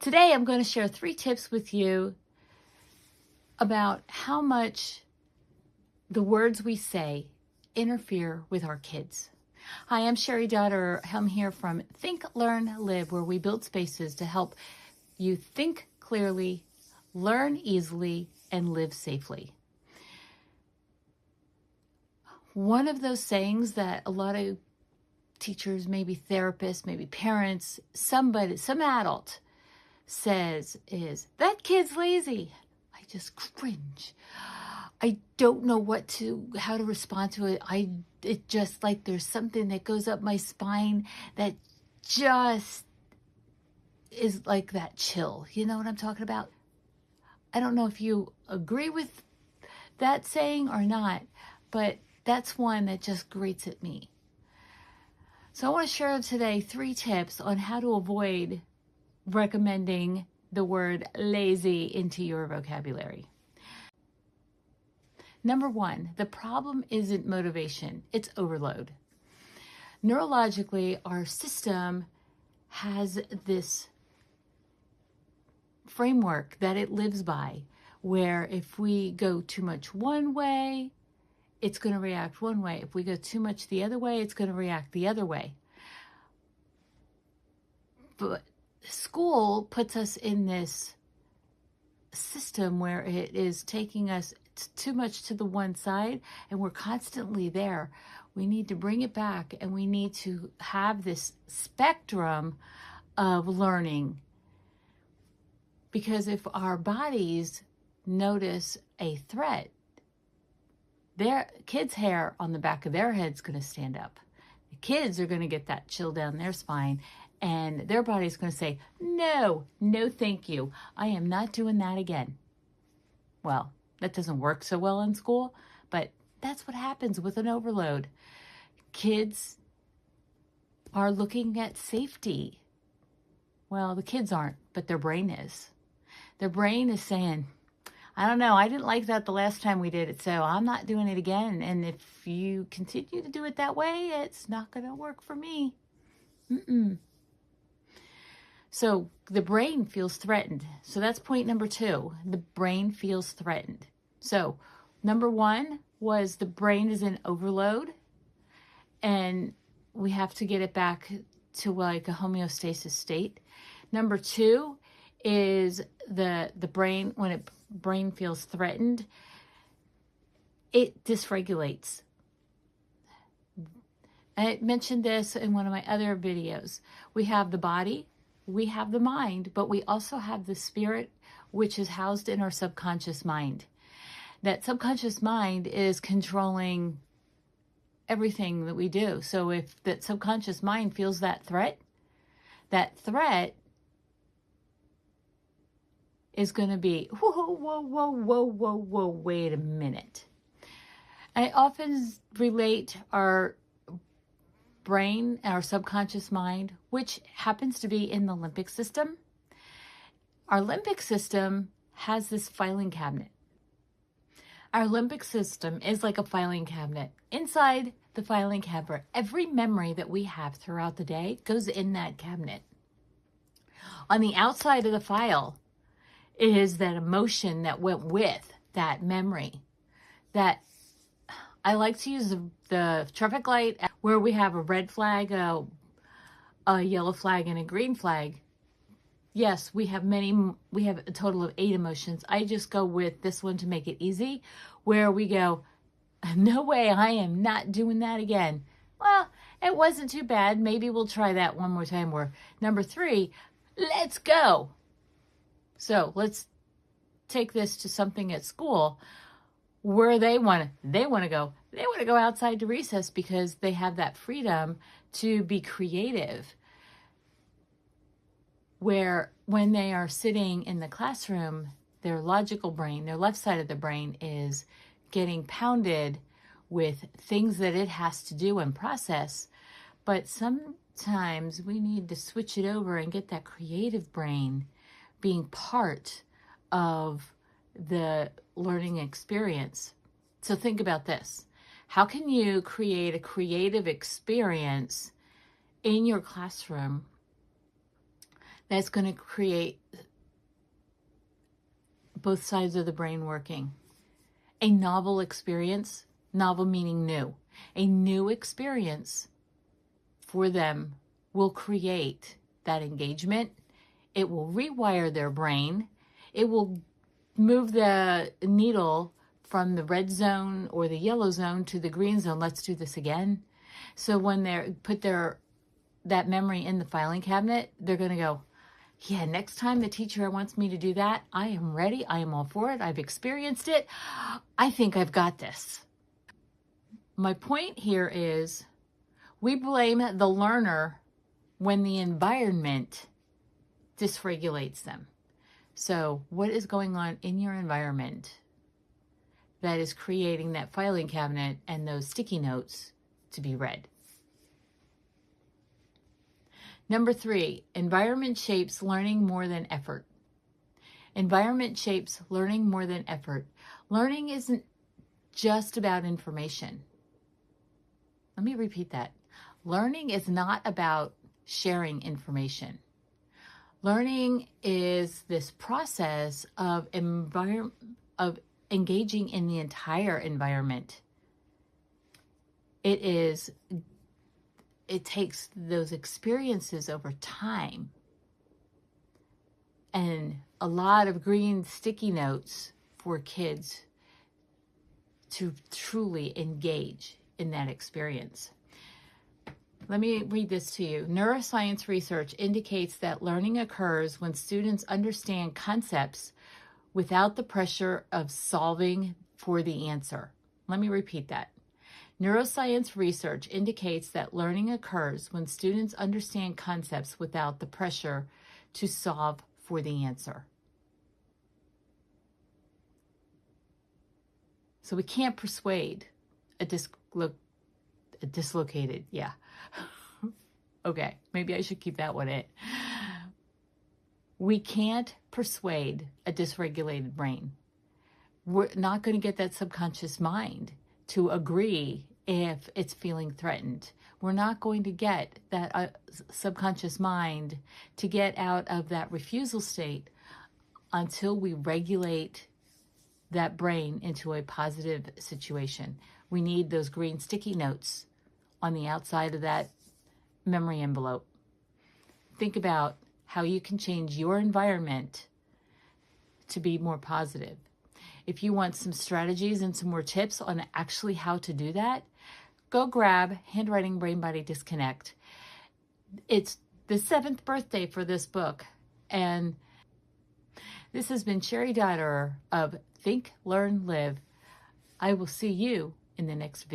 Today, I'm going to share 3 tips with you about how much the words we say interfere with our kids. Hi, I'm Cheri Dotterer. I'm here from Think, Learn, Live, where we build spaces to help you think clearly, learn easily, and live safely. One of those sayings that a lot of teachers, maybe therapists, maybe parents, some adult says is, "That kid's lazy." I just cringe. I don't know how to respond to it. It just like there's something that goes up my spine that just is like that chill. You know what I'm talking about? I don't know if you agree with that saying or not, but that's one that just grates at me. So I want to share today 3 tips on how to avoid recommending the word lazy into your vocabulary. Number 1, the problem isn't motivation, it's overload. Neurologically, our system has this framework that it lives by, where if we go too much one way, it's going to react one way. If we go too much the other way, it's going to react the other way. But school puts us in this system where it is taking us too much to the one side, and we're constantly there. We need to bring it back, and we need to have this spectrum of learning. Because if our bodies notice a threat, their kids' hair on the back of their head's going to stand up. The kids are going to get that chill down their spine, and their body's going to say, no, thank you. I am not doing that again. Well, that doesn't work so well in school, but that's what happens with an overload. Kids are looking at safety. Well, the kids aren't, but their brain is. Their brain is saying, I don't know, I didn't like that the last time we did it, so I'm not doing it again. And if you continue to do it that way, it's not going to work for me. So the brain feels threatened. So that's point number 2. The brain feels threatened. So number 1 was the brain is in overload, and we have to get it back to like a homeostasis state. Number 2 is the brain, when brain feels threatened, it dysregulates. I mentioned this in one of my other videos. We have the body, we have the mind, but we also have the spirit, which is housed in our subconscious mind. That subconscious mind is controlling everything that we do. So if that subconscious mind feels that threat is going to be, whoa, wait a minute. I often relate our brain, our subconscious mind, which happens to be in the limbic system. Our limbic system has this filing cabinet. Our limbic system is like a filing cabinet. Inside the filing cabinet, every memory that we have throughout the day goes in that cabinet. On the outside of the file is that emotion that went with that memory. That I like to use the traffic light where we have a red flag, a yellow flag, and a green flag. Yes, we have a total of 8 emotions. I just go with this one to make it easy, where we go, no way, I am not doing that again. Well, it wasn't too bad. Maybe we'll try that one more time. Or number 3, let's go. So let's take this to something at school where they want to go. They want to go outside to recess because they have that freedom to be creative. Where when they are sitting in the classroom, their logical brain, their left side of the brain is getting pounded with things that it has to do and process. But sometimes we need to switch it over and get that creative brain being part of the learning experience. So think about this. How can you create a creative experience in your classroom that's going to create both sides of the brain working. A novel experience, novel meaning new, a new experience for them will create that engagement. It will rewire their brain. It will move the needle from the red zone or the yellow zone to the green zone. Let's do this again. So when they put that memory in the filing cabinet, they're going to go, yeah, next time the teacher wants me to do that, I am ready. I am all for it. I've experienced it. I think I've got this. My point here is we blame the learner when the environment dysregulates them. So what is going on in your environment that is creating that filing cabinet and those sticky notes to be read? Number 3, environment shapes learning more than effort. Environment shapes learning more than effort. Learning isn't just about information. Let me repeat that. Learning is not about sharing information. Learning is this process of engaging in the entire environment. It takes those experiences over time and a lot of green sticky notes for kids to truly engage in that experience. Let me read this to you. Neuroscience research indicates that learning occurs when students understand concepts without the pressure of solving for the answer. Let me repeat that. Neuroscience research indicates that learning occurs when students understand concepts without the pressure to solve for the answer. So we can't persuade a dislocated, yeah. Okay, maybe I should keep that one in. We can't persuade a dysregulated brain. We're not going to get that subconscious mind to agree if it's feeling threatened. We're not going to get that subconscious mind to get out of that refusal state until we regulate that brain into a positive situation. We need those green sticky notes on the outside of that memory envelope. Think about how you can change your environment to be more positive. If you want some strategies and some more tips on actually how to do that, go grab Handwriting Brain Body Disconnect. It's the 7th birthday for this book. And this has been Cheri Dotterer of Think, Learn, Live. I will see you in the next video.